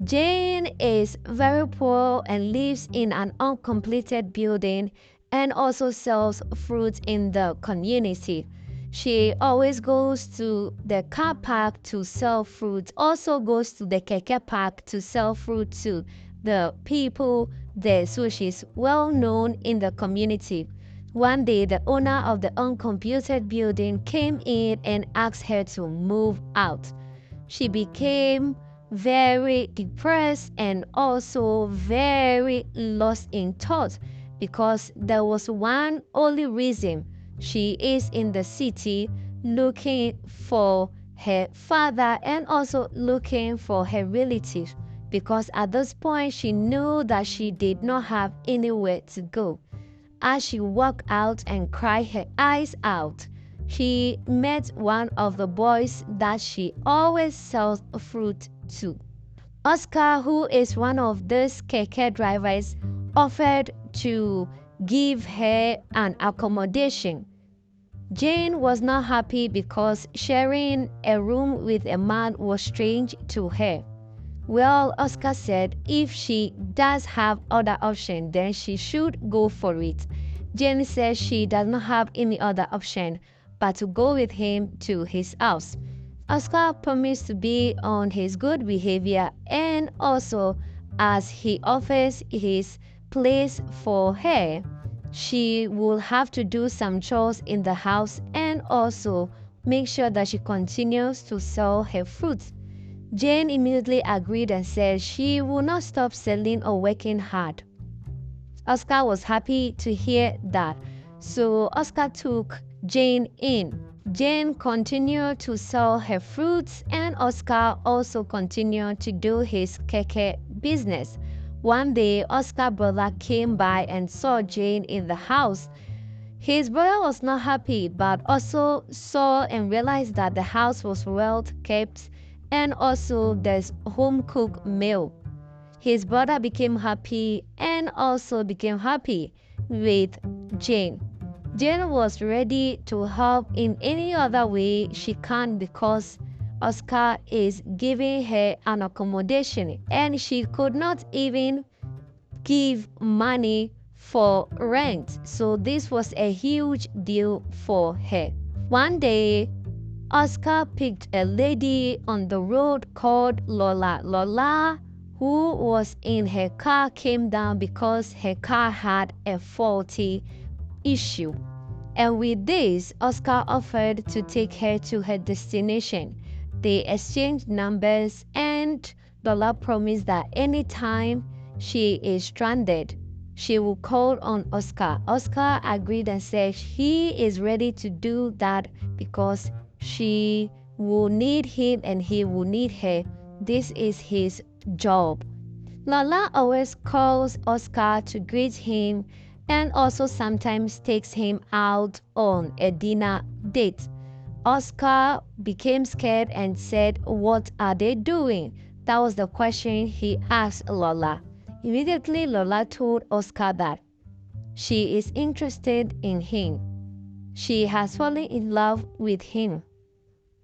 Jane is very poor and lives in an uncompleted building and also sells fruits in the community. She always goes to the car park to sell fruit, also goes to the keke park to sell fruit to the people there. So she's well known in the community. One day, the owner of the uncompleted building came in and asked her to move out. She became very depressed and also very lost in thought because there was one only reason: she is in the city looking for her father and also looking for her relatives, because at this point she knew that she did not have anywhere to go. As she walked out and cried her eyes out, she met one of the boys that she always sells fruit to. Oscar, who is one of these keke drivers, offered to give her an accommodation. Jane was not happy because sharing a room with a man was strange to her. Well, Oscar said if she does have other option, then she should go for it. Jane says she does not have any other option but to go with him to his house. Oscar promised to be on his good behavior, and also as he offers his place for her, she will have to do some chores in the house and also make sure that she continues to sell her fruits. Jane immediately agreed and said she would not stop selling or working hard. Oscar was happy to hear that, so Oscar took Jane in. Jane continued to sell her fruits and Oscar also continued to do his keke business. One day, Oscar's brother came by and saw Jane in the house. His brother was not happy but also saw and realized that the house was well kept and also there's home-cooked meal. His brother became happy and also became happy with Jane. Jane was ready to help in any other way she can because Oscar is giving her an accommodation and she could not even give money for rent. So this was a huge deal for her. One day, Oscar picked a lady on the road called Lola. Lola, who was in her car, came down because her car had a faulty issue. And with this, Oscar offered to take her to her destination. They exchanged numbers and Lola promised that anytime she is stranded, she will call on Oscar. Oscar agreed and said he is ready to do that because she will need him and he will need her. This is his job. Lola always calls Oscar to greet him and also sometimes takes him out on a dinner date. Oscar became scared and said, "What are they doing?" That was the question he asked Lola. Immediately, Lola told Oscar that she is interested in him. She has fallen in love with him.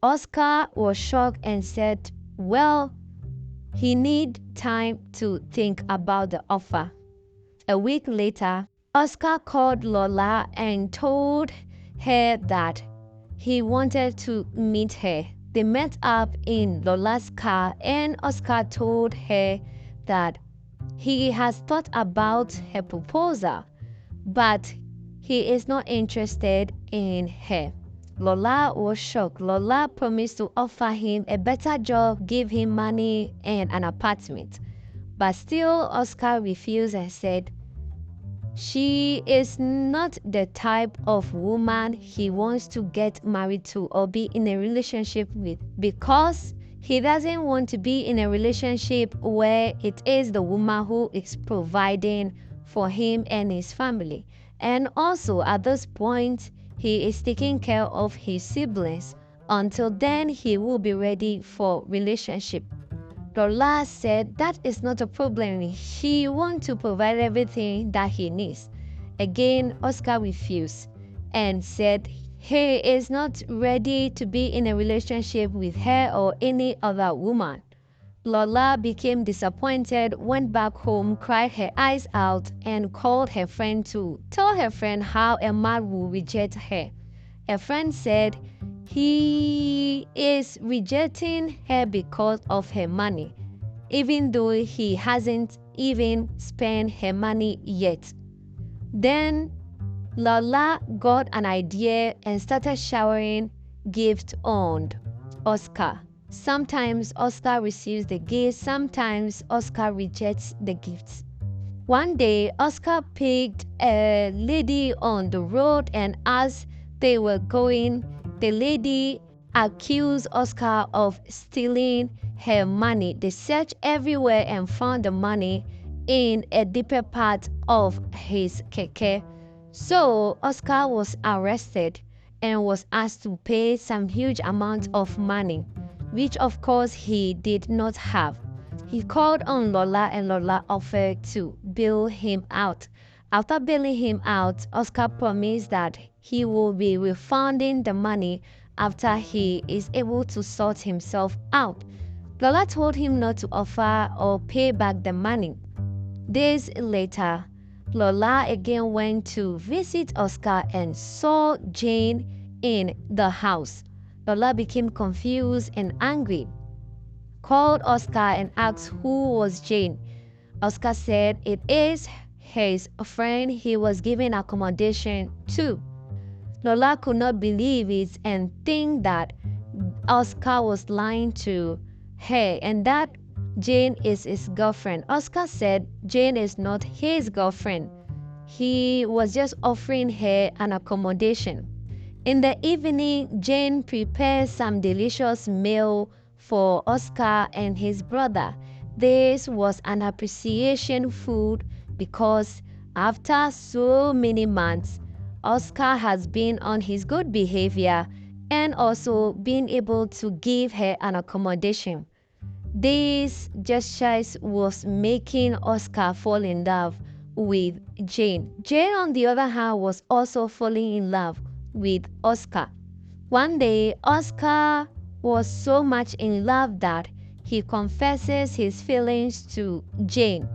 Oscar was shocked and said, well, he need time to think about the offer. A week later, Oscar called Lola and told her that he wanted to meet her. They met up in Lola's car and Oscar told her that he has thought about her proposal, but he is not interested in her. Lola was shocked. Lola promised to offer him a better job, give him money and an apartment. But still, Oscar refused and said she is not the type of woman he wants to get married to or be in a relationship with, because he doesn't want to be in a relationship where it is the woman who is providing for him and his family. And also at this point, he is taking care of his siblings. Until then, he will be ready for relationship. Lola said that is not a problem. She wants to provide everything that he needs. Again, Oscar refused and said he is not ready to be in a relationship with her or any other woman. Lola became disappointed, went back home, cried her eyes out, and called her friend to tell her friend how a man will reject her. Her friend said he is rejecting her because of her money, even though he hasn't even spent her money yet. Then Lola got an idea and started showering gifts on Oscar. Sometimes Oscar receives the gifts, sometimes Oscar rejects the gifts. One day, Oscar picked a lady on the road, and as they were going, the lady accused Oscar of stealing her money. They searched everywhere and found the money in a deeper part of his keke. So Oscar was arrested and was asked to pay some huge amount of money, which of course he did not have. He called on Lola and Lola offered to bail him out. After bailing him out, Oscar promised that he will be refunding the money after he is able to sort himself out. Lola told him not to offer or pay back the money. Days later, Lola again went to visit Oscar and saw Jane in the house. Lola became confused and angry, called Oscar and asked who was Jane. Oscar said it is his friend he was giving accommodation to. Lola could not believe it and think that Oscar was lying to her and that Jane is his girlfriend. Oscar said Jane is not his girlfriend. He was just offering her an accommodation. In the evening, Jane prepared some delicious meal for Oscar and his brother. This was an appreciation food because after so many months, Oscar has been on his good behavior and also been able to give her an accommodation. This gestures was making Oscar fall in love with Jane. Jane, on the other hand, was also falling in love with Oscar. One day, Oscar was so much in love that he confesses his feelings to Jane.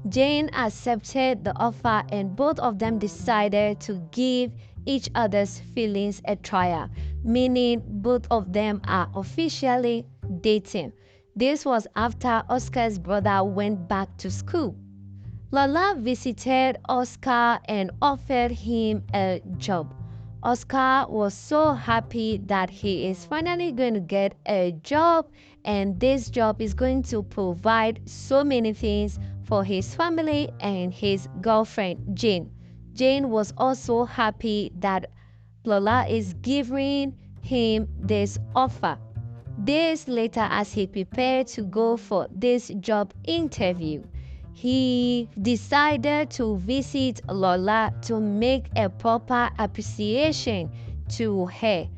Jane accepted the offer and both of them decided to give each other's feelings a trial, meaning both of them are officially dating. This was after Oscar's brother went back to school. Lola visited Oscar and offered him a job. Oscar was so happy that he is finally going to get a job, and this job is going to provide so many things for his family and his girlfriend, Jane. Jane was also happy that Lola is giving him this offer. Days later, as he prepared to go for this job interview, he decided to visit Lola to make a proper appreciation to her.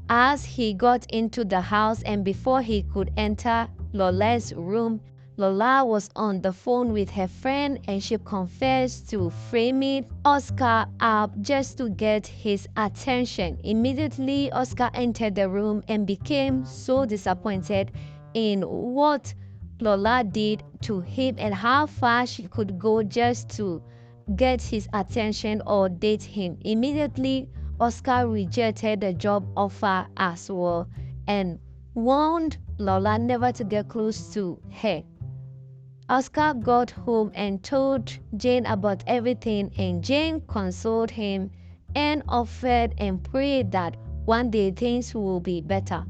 As he got into the house and before he could enter Lola's room, Lola was on the phone with her friend and she confessed to framing Oscar up just to get his attention. Immediately, Oscar entered the room and became so disappointed in what Lola did to him and how far she could go just to get his attention or date him. Immediately, Oscar rejected the job offer as well and warned Lola never to get close to her. Oscar got home and told Jane about everything, and Jane consoled him and offered and prayed that one day things will be better.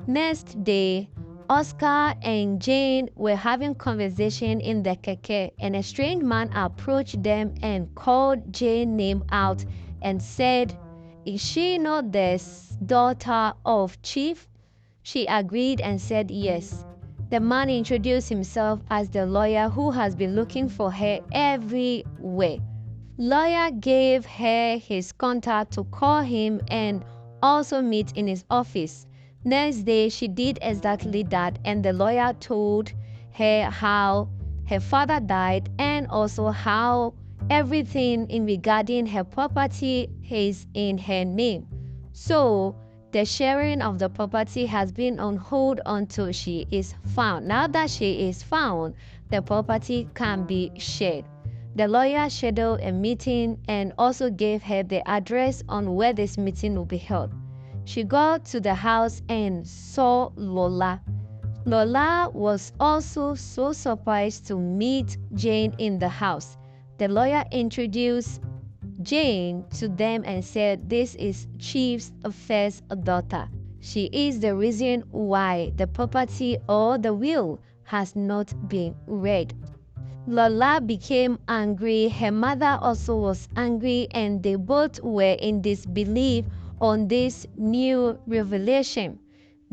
Next day, Oscar and Jane were having conversation in the keke, and a strange man approached them and called Jane's name out and said, "Is she not the daughter of Chief?" She agreed and said yes. The man introduced himself as the lawyer who has been looking for her everywhere. Lawyer gave her his contact to call him and also meet in his office. Next day, she did exactly that, and the lawyer told her how her father died and also how everything in regarding her property is in her name. So The sharing of the property has been on hold until she is found. Now that she is found, the property can be shared. The lawyer scheduled a meeting and also gave her the address on where this meeting will be held. She got to the house and saw Lola. Lola was also so surprised to meet Jane in the house. The lawyer introduced Jane to them and said, "This is Chief's first daughter. She is the reason why the property or the will has not been read." Lola became angry. Her mother also was angry, and they both were in disbelief on this new revelation.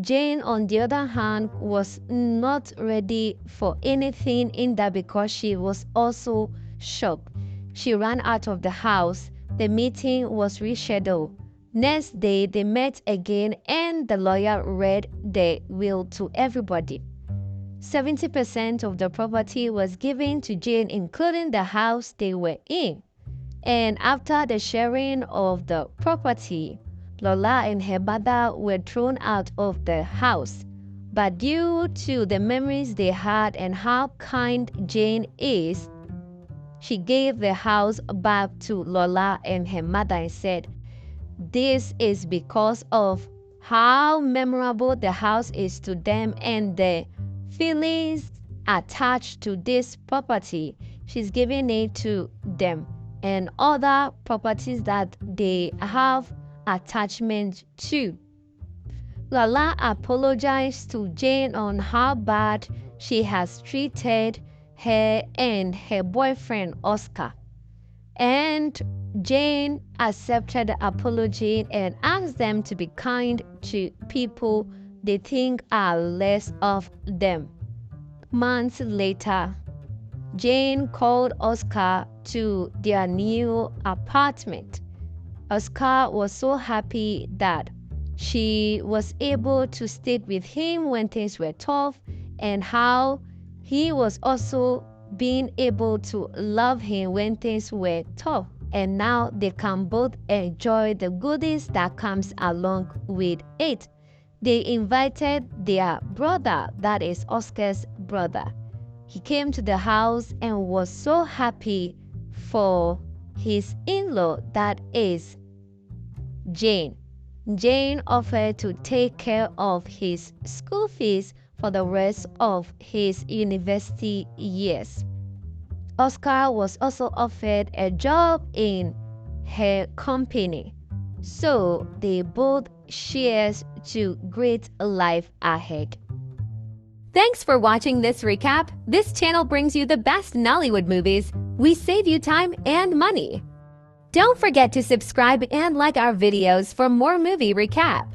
Jane, on the other hand, was not ready for anything in that because she was also shocked. She ran out of the house. The meeting was rescheduled. Next day, they met again and the lawyer read the will to everybody. 70% of the property was given to Jane, including the house they were in. And after the sharing of the property, Lola and her mother were thrown out of the house. But due to the memories they had and how kind Jane is, she gave the house back to Lola and her mother and said, "This is because of how memorable the house is to them and the feelings attached to this property. She's giving it to them and other properties that they have attachment to." Lola apologized to Jane on how bad she has treated her and her boyfriend Oscar. And Jane accepted the apology and asked them to be kind to people they think are less of them. Months later, Jane called Oscar to their new apartment. Oscar was so happy that she was able to stick with him when things were tough, and how he was also being able to love him when things were tough. And now they can both enjoy the goodies that comes along with it. They invited their brother, that is Oscar's brother. He came to the house and was so happy for his in-law, that is Jane. Jane offered to take care of his school fees for the rest of his university years. Oscar was also offered a job in her company, so they both cheers to great life ahead. Thanks for watching this recap. This channel brings you the best Nollywood movies. We save you time and money. Don't forget to subscribe and like our videos for more movie recap.